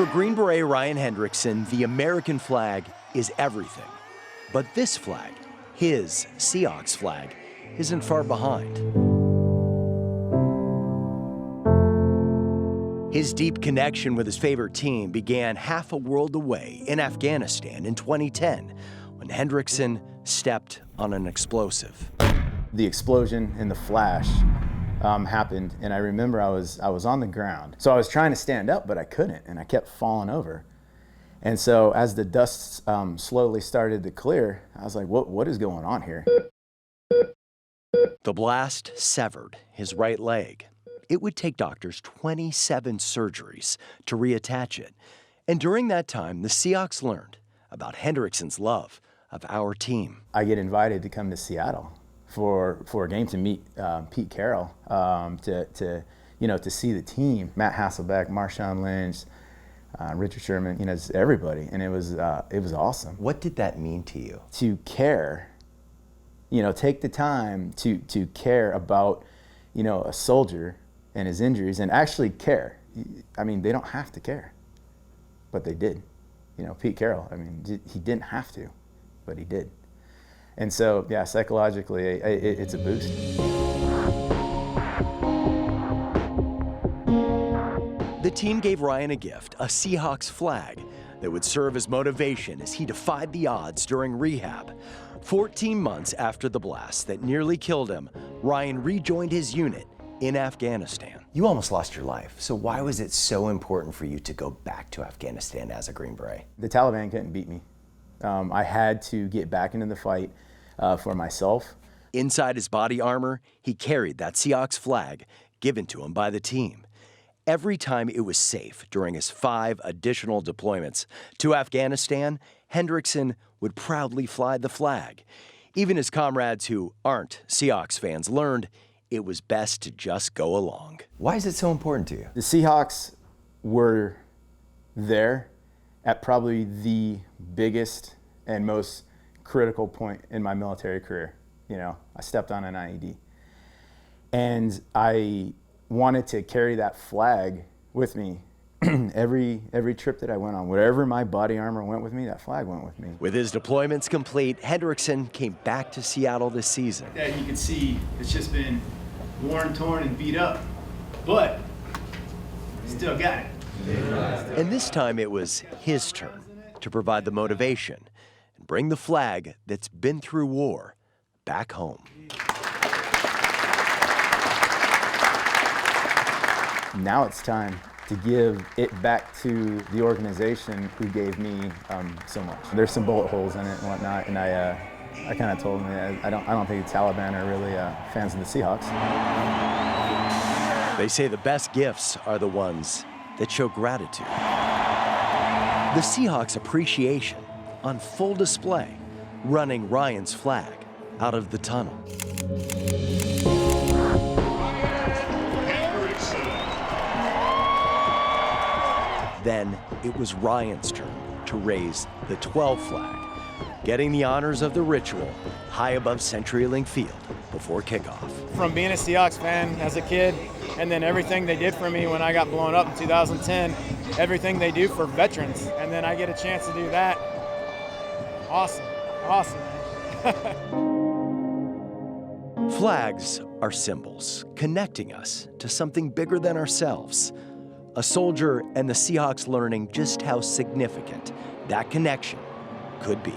For Green Beret Ryan Hendrickson, the American flag is everything. But this flag, his Seahawks flag, isn't far behind. His deep connection with his favorite team began half a world away in Afghanistan in 2010 when Hendrickson stepped on an explosive. The explosion and the flash happened, and I remember I was on the ground. So I was trying to stand up, but I couldn't, and I kept falling over. And so as the dust slowly started to clear, I was like, what is going on here? The blast severed his right leg. It would take doctors 27 surgeries to reattach it. And during that time, the Seahawks learned about Hendrickson's love of our team. I get invited to come to Seattle for a game to meet Pete Carroll, to see the team. Matt Hasselbeck, Marshawn Lynch, Richard Sherman, it's everybody, and it was awesome. What did that mean to you? To care, take the time to care about, a soldier and his injuries, and actually care. I mean, they don't have to care, but they did. Pete Carroll, he didn't have to, but he did. And so, yeah, psychologically, it's a boost. The team gave Ryan a gift, a Seahawks flag that would serve as motivation as he defied the odds during rehab. 14 months after the blast that nearly killed him, Ryan rejoined his unit in Afghanistan. You almost lost your life, so why was it so important for you to go back to Afghanistan as a Green Beret? The Taliban couldn't beat me. I had to get back into the fight for myself. Inside his body armor, he carried that Seahawks flag given to him by the team. Every time it was safe during his 5 additional deployments to Afghanistan, Hendrickson would proudly fly the flag. Even his comrades who aren't Seahawks fans learned it was best to just go along. Why is it so important to you? The Seahawks were there at probably the biggest and most critical point in my military career. I stepped on an IED. And I wanted to carry that flag with me every trip that I went on. Wherever my body armor went with me, that flag went with me. With his deployments complete, Hendrickson came back to Seattle this season. That you can see it's just been worn, torn, and beat up, but still got it. And this time it was his turn to provide the motivation and bring the flag that's been through war back home. Now it's time to give it back to the organization who gave me so much. There's some bullet holes in it and whatnot, and I kind of told them I don't think the Taliban are really fans of the Seahawks. They say the best gifts are the ones that show gratitude. The Seahawks' appreciation on full display, running Ryan's flag out of the tunnel. Then it was Ryan's turn to raise the 12 flag, getting the honors of the ritual high above CenturyLink Field before kickoff. From being a Seahawks fan as a kid, and then everything they did for me when I got blown up in 2010, everything they do for veterans, and then I get a chance to do that. Awesome, man. Flags are symbols connecting us to something bigger than ourselves. A soldier and the Seahawks learning just how significant that connection could be.